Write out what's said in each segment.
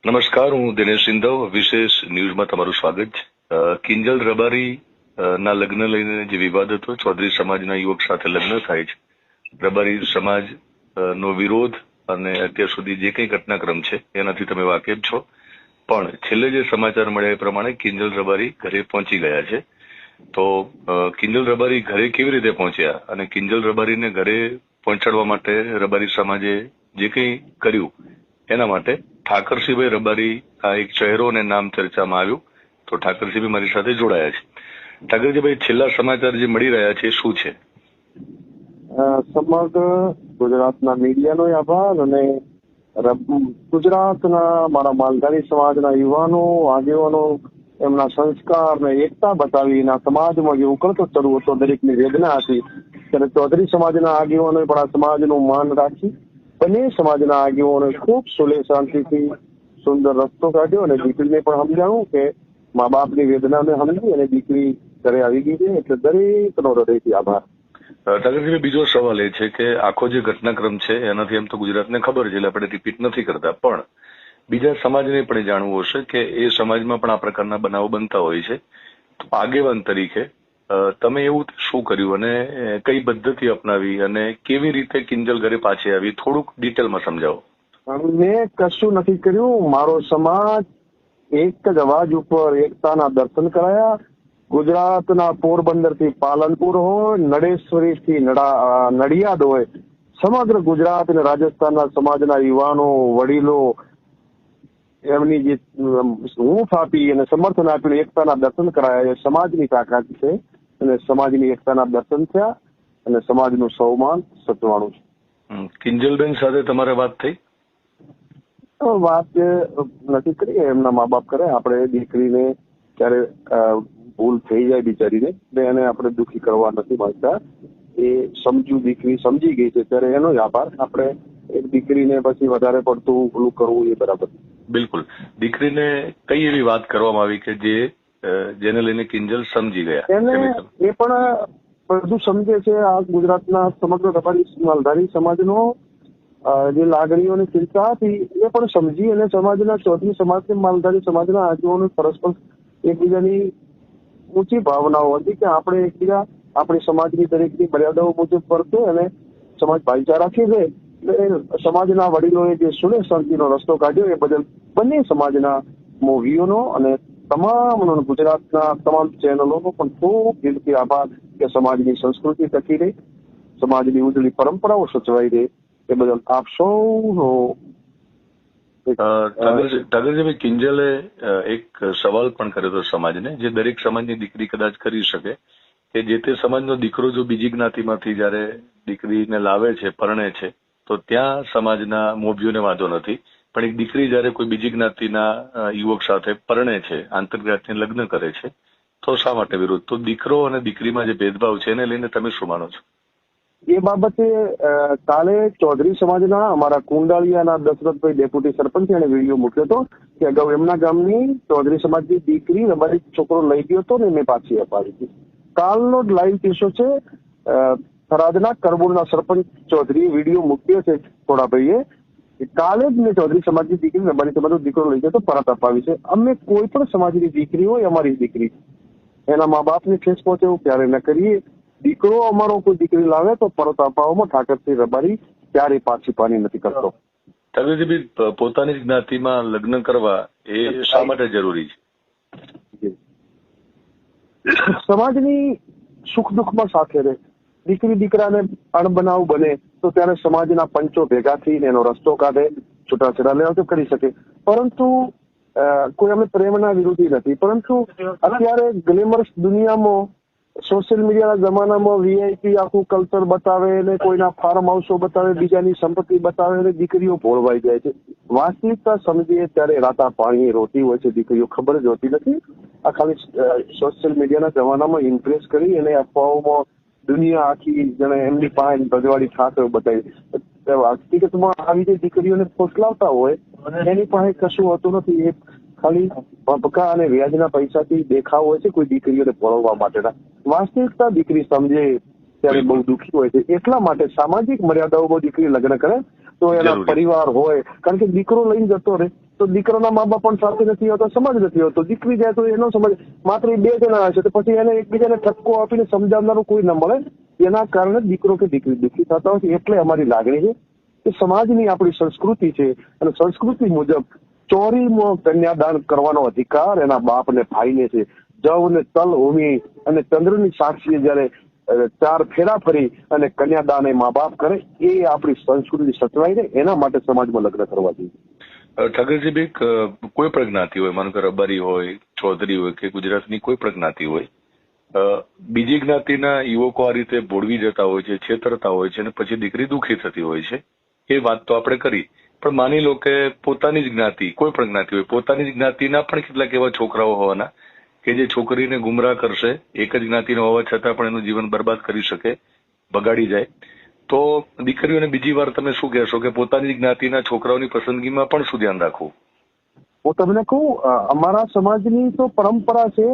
નમસ્કાર, હું દિનેશ સિંધવ. વિશેષ ન્યૂઝમાં તમારું સ્વાગત છે. કિંજલ રબારી ના લગ્ન લઈને જે વિવાદ હતો, ચૌધરી સમાજના યુવક સાથે લગ્ન થાય છે. રબારી સમાજ નો વિરોધ અને અત્યાર સુધી જે કંઈ ઘટનાક્રમ છે એનાથી તમે વાકેફ છો. પણ છેલ્લે જે સમાચાર મળ્યા એ પ્રમાણે કિંજલ રબારી ઘરે પહોંચી ગયા છે. તો કિંજલ રબારી ઘરે કેવી રીતે પહોંચ્યા અને કિંજલ રબારીને ઘરે પહોંચાડવા માટે રબારી સમાજે જે કંઈ કર્યું એના માટે ઠાકરસિંહભાઈ રબારી આ એક ચહેરો અને નામ ચર્ચામાં આવ્યું. તો ઠાકરસિંહભાઈ મારી સાથે જોડાયા છે. ઠાકરજીભાઈ, છેલ્લા સમાચાર જે મળી રહ્યા છે શું છે? સમગ્ર ગુજરાતના મીડિયાનો આભાર અને ગુજરાતના મારા માલધારી સમાજના યુવાનો આગેવાનો એમના સંસ્કાર ને એકતા બતાવીને સમાજમાં જે ઉકળતો ચડવો હતો, દરેકની વેદના હતી, ત્યારે ચૌધરી સમાજના આગેવાનોએ પણ આ સમાજનું માન રાખી બંને સમાજના આગેવાનોએ ખૂબ સુલે શાંતિથી સુંદર રસ્તો કાઢ્યો અને દીકરીને પણ સમજાવ્યું કે મા બાપની વેદનાને સમજી અને દીકરી ઘરે આવી ગઈ છે, એટલે દરેકનો હૃદયથી આભાર. ઠાકરજી, બીજો સવાલ એ છે કે આખો જે ઘટનાક્રમ છે એનાથી એમ તો ગુજરાતને ખબર છે એટલે આપણે રિપીટ નથી કરતા, પણ બીજા સમાજને પણ જાણવું હશે કે એ સમાજમાં પણ આ પ્રકારના બનાવો બનતા હોય છે. તો આગેવાન તરીકે તમે એવું શું કર્યું અને કઈ પદ્ધતિ અપનાવી અને કેવી રીતે કિંજલ ઘરે પાછી આવી, થોડુંક ડિટેલમાં સમજાવો. મેં કશું નથી કર્યું. મારો સમાજ એક જ અવાજ ઉપર એકતાના દર્શન કરાયા. ગુજરાતના પોરબંદર થી પાલનપુર હોય, નડેશ્વરી થી નડિયાદ હોય, સમગ્ર ગુજરાત અને રાજસ્થાનના સમાજના યુવાનો વડીલો એમની જે હૂંફ આપી અને સમર્થન આપ્યું, એકતાના દર્શન કરાયા. એ સમાજની તાકાત છે અને સમાજની એકતાના દર્શન થયા અને સમાજનું સૌમાન સચવાણું છે. કિંજલબેન સાથે તમારે વાત થઈ? વાત નથી કરી, એમના મા બાપ કરે. આપણે દીકરીને ક્યારે ભૂલ થઈ જાય બિચારીને એને આપણે દુઃખી કરવા નથી માંગતા. એ સમજુ દીકરી સમજી ગઈ છે ત્યારે એનો જ આભાર. આપણે એક દીકરીને પછી વધારે પડતું ભૂલું કરવું એ બરાબર. બિલકુલ. દીકરીને કઈ એવી વાત કરવામાં આવી કે જેને લઈને કિંજલ સમજી ગયા? એને એ પણ બધું સમજે છે. આ ગુજરાતના સમગ્ર રબારી માલધારી સમાજનો જે લાગણીઓની ચિંતા હતી એ પણ સમજી અને સમાજના ચૌધરી સમાજ માલધારી સમાજના આગેવાનો પરસ્પર એકબીજાની ઊંચી ભાવનાઓ હતી કે આપણે એકબીજા આપણી સમાજની દરેકની મર્યાદાઓ મુજબ વર્તે અને સમાજ ભાઈચારાથી રહે. એટલે સમાજના વડીલોએ જે સુલે શાંતિનો રસ્તો કાઢ્યો એ બદલ બંને સમાજના મોભીઓનો અને તમામ ગુજરાતના તમામ ચેનલોનો પણ ખૂબ દિલથી આભાર કે સમાજની સંસ્કૃતિ ટકી રહી, સમાજની ઉજળી પરંપરાઓ સચવાઈ રહી. એ બદલ આપ સૌનો. ઠાકરજીભાઈ, કિંજલે એક સવાલ પણ કર્યો હતો સમાજને, જે દરેક સમાજની દીકરી કદાચ કરી શકે, કે જે તે સમાજનો દીકરો જો બીજી જ્ઞાતિમાંથી જયારે દીકરીને લાવે છે, પરણે છે, તો ત્યાં સમાજના મોભીઓને વાંધો નથી, પણ એક દીકરી જયારે કોઈ બીજી જ્ઞાતિના યુવક સાથે પરણે છે, આંતરજ્ઞાતિને લગ્ન કરે છે, તો શા માટે વિરોધ? તો દીકરો અને દીકરીમાં જે ભેદભાવ છે એને લઈને તમે શું માનો છો? એ બાબતે કાલે ચૌધરી સમાજના અમારા કુંડાળિયાના દશરથભાઈ ડેપ્યુટી સરપંચ એને વિડીયો મૂક્યો હતો કે અગાઉ એમના ગામની ચૌધરી સમાજની દીકરી અમારી છોકરો લઈ ગયો હતો ને મેં પાછી અપાવી હતી. કાલનો જ લાઈવ કિસ્સો છે. થરાદના કરબુરના સરપંચ ચૌધરીએ વિડીયો મૂક્યો છે થોડાભાઈએ. કાલે જ મેં ચૌધરી સમાજની દીકરી અમારી સમાજનો દીકરો લઈ ગયો તો પરત અપાવી છે. અમે કોઈ પણ સમાજની દીકરી હોય અમારી દીકરી, એના મા બાપને ઠેસ પહોંચે એવું ક્યારે ન કરીએ. દીકરો અમારો કોઈ દીકરી લાવે તો પરત અપાવવામાં ઠાકરસિંહ રબારી ક્યારે પાછી પાની નથી કરતો. ઠાકરજી, પોતાની જ્ઞાતિમાં લગ્ન કરવા એ શા માટે જરૂરી છે? સમાજની સુખ દુઃખમાં સાથે રહે. દીકરી દીકરાને અણબનાવ બને તો ત્યારે સમાજના પંચો ભેગા થઈને એનો રસ્તો કાઢે, છૂટાછેડા લેવા તો કરી શકે. પરંતુ કોઈ અમે પ્રેમના વિરોધી નથી, પરંતુ અત્યારે ગ્લેમરસ દુનિયામાં સોશિયલ મીડિયાના જમાનામાં વીઆઈપી આખું કલ્ચર બતાવે ને કોઈના ફાર્મ હાઉસો બતાવે, બીજાની સંપત્તિ બતાવે ને દીકરીઓ ભોળવાઈ જાય છે. વાસ્તવિકતા સમજીએ ત્યારે રાતા પાણી રોટી હોય છે, દીકરીઓ ખબર જ હોતી નથી. આ ખાલી સોશિયલ મીડિયાના જમાનામાં ઇમ્પ્રેસ કરી અને અફવાઓમાં દુનિયા આખી જણે એમની પાસે રજવાડી ખાતે બતાવી. હકીકતમાં આવી જે દીકરીઓને ફોસલાવતા હોય એની પાસે કશું હોતું નથી. એ ખાલી ભપકા અને વ્યાજના પૈસાથી દેખાવ હોય છે કોઈ દીકરીઓને ભોળવવા માટેના. વાસ્તવિકતા દીકરી સમજે ત્યારે બહુ દુઃખી હોય છે. એટલા માટે સામાજિક મર્યાદાઓમાં દીકરી લગ્ન કરે તો એના પરિવાર હોય, કારણ કે દીકરો લઈને જતો રહે તો દીકરાના મા બાપ પણ સાથે નથી હોતો, સમાજ નથી હોતો. દીકરી જાય તો એનો સમાજ માત્ર એ 2 જણા હશે, તો પછી એને એકબીજાને ઠપકો આપીને સમજાવનારું કોઈ ન મળે. એના કારણે દીકરો કે દીકરી દુઃખી થતા હોય છે. એટલે અમારી લાગણી છે કે સમાજની આપણી સંસ્કૃતિ છે અને સંસ્કૃતિ મુજબ ચોરીમાં કન્યાદાન કરવાનો અધિકાર એના બાપ ને ભાઈને છે. જવ ને તલ હોમી અને ચંદ્રની સાક્ષીએ જયારે 4 ફેરા ફરી અને કન્યાદાન એ મા બાપ કરે, એ આપણી સંસ્કૃતિ સચવાઈ રહે, એના માટે સમાજમાં લગ્ન કરવા જોઈએ. ઠાકરજી, કોઈ પણ જ્ઞાતિ હોય, માનો કે રબારી હોય, ચૌધરી હોય કે ગુજરાતની કોઈ પણ જ્ઞાતિ હોય, બીજી જ્ઞાતિના યુવકો આ રીતે ભોળવી જતા હોય છે, છેતરતા હોય છે અને પછી દીકરી દુઃખી થતી હોય છે. એ વાત તો આપણે કરી, પણ માની લો કે પોતાની જ જ્ઞાતિ, કોઈ પણ જ્ઞાતિ હોય, પોતાની જ જ્ઞાતિના પણ કેટલાક એવા છોકરાઓ હોવાના કે જે છોકરીને ગુમરાહ કરશે, એક જ જ્ઞાતિનો હોવા છતાં પણ એનું જીવન બરબાદ કરી શકે, બગાડી જાય. તો દીકરીઓને બીજી વાર તમે શું કહેશો કે પોતાની જ જ્ઞાતિના છોકરાઓની પસંદગીમાં પણ શું ધ્યાન રાખવું? હું તમને કહું, અમારા સમાજની તો પરંપરા છે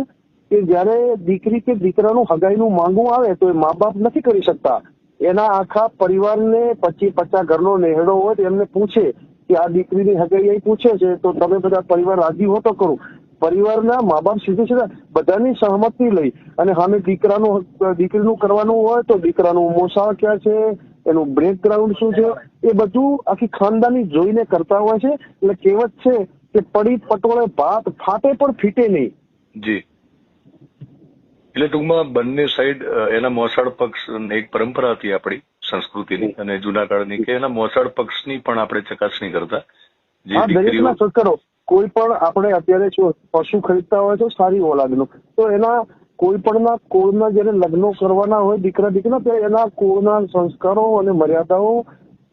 કે જયારે દીકરી કે દીકરાનું હગાઈનું માંગવું આવે તો એ મા બાપ નથી કરી શકતા. એના આખા પરિવારને 50 ઘરનો નેહડો હોય તો એમને પૂછે કે આ દીકરીની હગાઈ પૂછે છે તો તમે બધા પરિવાર રાજી હો તો કરું. પરિવારના મા બાપ સીધે બધાની સહમતિ લઈ અને સામે દીકરીનું કરવાનું હોય તો દીકરાનું મોસાળ ક્યાં છે, એનું બ્રેકગ્રાઉન્ડ શું છે, એ બધું આખી ખાનદાની જોઈને કરતા હોય છે. એટલે કહેવત છે કે પડી પટોળે ભાત ફાટે પણ ફીટે નહીં. જી, એટલે ટૂંકમાં બંને સાઈડ એના મોસાળ પક્ષ, એક પરંપરા હતી આપણી સંસ્કૃતિની અને જૂના કાળની, કે એના મોસાળ પક્ષની પણ આપણે ચકાસણી કરતા. દરેકના સંસ્કારો, કોઈ પણ આપણે અત્યારે પશુ ખરીદતા હોય તો સારી ઓલાદનું, તો એના કોઈ પણ કુળના જયારે લગ્નો કરવાના હોય દીકરા દીકરીના, ત્યારે એના કુળના સંસ્કારો અને મર્યાદાઓ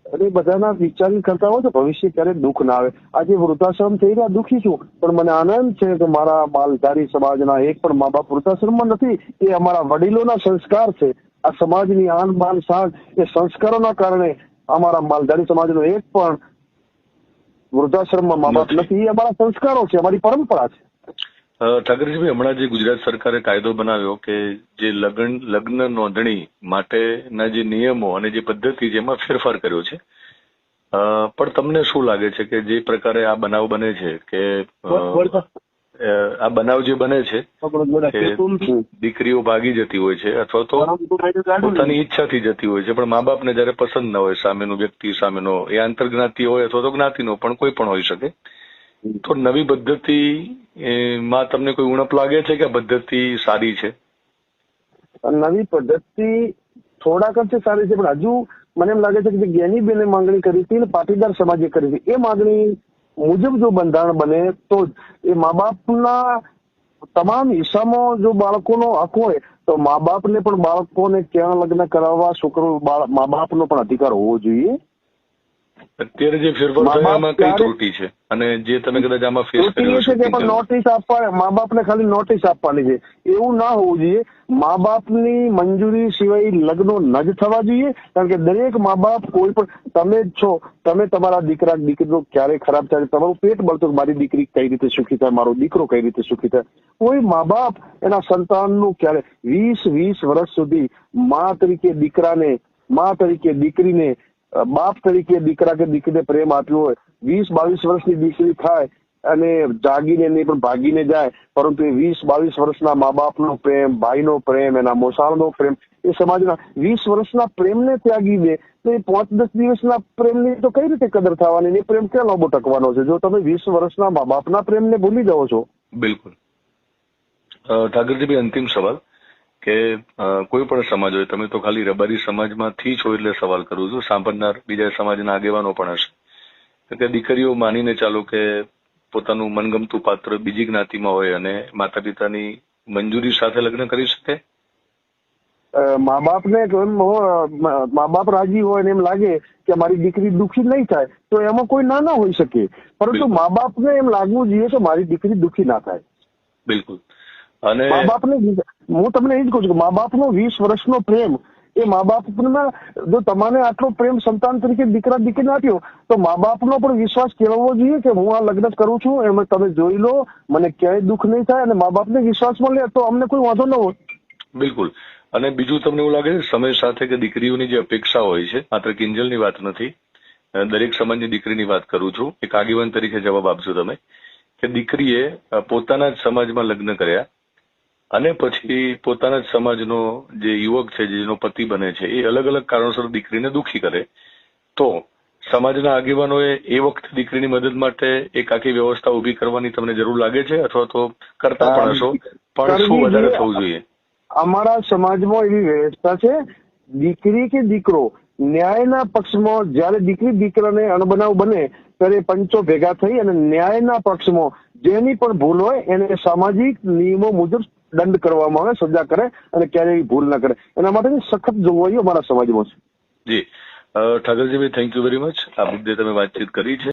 અને બધાના વિચારી કરતા હોય તો ભવિષ્ય ક્યારે દુઃખ ના આવે. આજે વૃદ્ધાશ્રમ થઈ રહ્યા, દુઃખી છું, પણ મને આનંદ છે કે મારા માલધારી સમાજના એક પણ મા બાપ વૃદ્ધાશ્રમમાં નથી. એ અમારા વડીલોના સંસ્કાર છે. આ સમાજની આન બાન શાન એ સંસ્કારોના કારણે અમારા માલધારી સમાજનો એક પણ વૃદ્ધાશ્રમમાં મા બાપ નથી. એ અમારા સંસ્કારો છે, અમારી પરંપરા છે. ઠાકરજીભાઈ, હમણાં જે ગુજરાત સરકારે કાયદો બનાવ્યો કે જે લગ્ન નોંધણી માટેના જે નિયમો અને જે પદ્ધતિ છે એમાં ફેરફાર કર્યો છે, પણ તમને શું લાગે છે કે જે પ્રકારે આ બનાવ બને છે કે આ બનાવ જે બને છે કે દીકરીઓ ભાગી જતી હોય છે અથવા તો પોતાની ઈચ્છાથી જતી હોય છે, પણ મા બાપને જયારે પસંદ ના હોય સામેનો વ્યક્તિ, સામેનો એ આંતરજ્ઞાતિ હોય અથવા તો જ્ઞાતિનો પણ કોઈ પણ હોઈ શકે, તો નવી પદ્ધતિ માં તમને કોઈ ઉણપ લાગે છે કે આ પદ્ધતિ સારી છે? નવી પદ્ધતિ થોડાક અંશે સારી છે, પણ હજુ મને એમ લાગે છે કે જે જ્ઞાનીબેને માંગણી કરી હતી ને પાટીદાર સમાજે કરી હતી, એ માંગણી મુજબ જો બંધારણ બને તો એ મા બાપના તમામ હિસ્સામાં જો બાળકોનો હક હોય તો મા બાપને પણ બાળકોને ક્યાં લગ્ન કરાવવા છોકરો મા બાપનો પણ અધિકાર હોવો જોઈએ. અત્યારે જે ફેરફાર થયો એમાં કઈ ત્રુટી છે અને જે તમે કદાચ આમાં ફેસ કર્યો છે? નોટિસ આપવા, મા બાપને ખાલી નોટિસ આપવાની છે, એવું ના હોવું જોઈએ. મા બાપની મંજૂરી સિવાય લગ્નો ન જ થવા જોઈએ, કારણ કે દરેક મા બાપ કોઈ પણ, તમે જ છો, તમે તમારા દીકરા દીકરીનો ક્યારે ખરાબ થાય, તમારું પેટ બળતું મારી દીકરી કઈ રીતે સુખી થાય, મારો દીકરો કઈ રીતે સુખી થાય. કોઈ મા બાપ એના સંતાનનું ક્યારે 20 વર્ષ સુધી મા તરીકે દીકરાને, મા તરીકે દીકરીને, બાપ તરીકે દીકરા કે દીકરીને પ્રેમ આપ્યો હોય, 20-22 વર્ષની દીકરી થાય અને જાગીને નહીં પણ ભાગીને જાય, પરંતુ એ 20-22 વર્ષના મા બાપનો પ્રેમ, ભાઈનો પ્રેમ, એના મોસાળનો પ્રેમ, એ સમાજના 20 વર્ષના પ્રેમને ત્યાગી દે તો એ 5-10 દિવસના પ્રેમની તો કઈ રીતે કદર થવાની? એ પ્રેમ ક્યાં લાંબો ટકવાનો છે જો તમે 20 વર્ષના મા બાપના પ્રેમને ભૂલી જાઓ છો? બિલકુલ. ઠાકરજીભાઈ, અંતિમ સવાલ કે કોઈ પણ સમાજ હોય, તમે તો ખાલી રબારી સમાજમાંથી છો એટલે સવાલ કરું છું, સાંભળનાર બીજા સમાજના આગેવાનો પણ હશે, કે દીકરીઓ માનીને ચાલો કે પોતાનું મનગમતું પાત્ર બીજી જ્ઞાતિમાં હોય અને માતા પિતાની મંજૂરી સાથે લગ્ન કરી શકે? મા બાપને મા બાપ રાજી હોય ને એમ લાગે કે મારી દીકરી દુઃખી નહીં થાય તો એમાં કોઈ ના હોઈ શકે, પરંતુ મા બાપને એમ લાગવું જોઈએ કે મારી દીકરી દુઃખી ના થાય. બિલકુલ. અને મા બાપને, હું તમને એ જ કહું છું કે મા બાપનો 20 વર્ષનો પ્રેમ, એ મા બાપના, જો તમારે આટલો પ્રેમ સંતાન તરીકે દીકરા દીકરીને આપ્યો તો મા બાપનો પણ વિશ્વાસ કેળવવો જોઈએ કે હું આ લગ્ન કરું છું, એમાં તમે જોઈ લો, મને ક્યાંય દુઃખ નહીં થાય, અને મા બાપને વિશ્વાસમાં લે તો અમને કોઈ વાંધો ન હોય. બિલકુલ. અને બીજું તમને એવું લાગે છે સમય સાથે કે દીકરીઓની જે અપેક્ષા હોય છે, માત્ર કિંજલની વાત નથી, દરેક સમાજની દીકરીની વાત કરું છું. એક આગેવાન તરીકે જવાબ આપજો તમે કે દીકરીએ પોતાના જ સમાજમાં લગ્ન કર્યા અને પછી પોતાના જ સમાજનો જે યુવક છે, જેનો પતિ બને છે, એ અલગ અલગ કારણોસર દીકરીને દુખી કરે તો સમાજના આગેવાનોએ એ વખતે દીકરીની મદદ માટે એક આખી વ્યવસ્થા ઉભી કરવાની તમને જરૂર લાગે છે, અથવા તો કરતા પણ હશો, પણ શું વધારે થવું જોઈએ? અમારા સમાજમાં એવી વ્યવસ્થા છે, દીકરી કે દીકરો ન્યાયના પક્ષમાં જયારે દીકરી દીકરાને અણબનાવ બને ત્યારે પંચો ભેગા થઈ અને ન્યાયના પક્ષમાં જેની પણ ભૂલ હોય એને સામાજિક નિયમો મુજબ દંડ કરવામાં આવે, સજા કરે અને ક્યારેય ભૂલ ના કરે. એના માટેની સખત જોગવાઈઓ અમારા સમાજમાં છે. જી ઠાકરજીભાઈ, થેન્ક યુ વેરી મચ. આ મુદ્દે તમે વાતચીત કરી છે.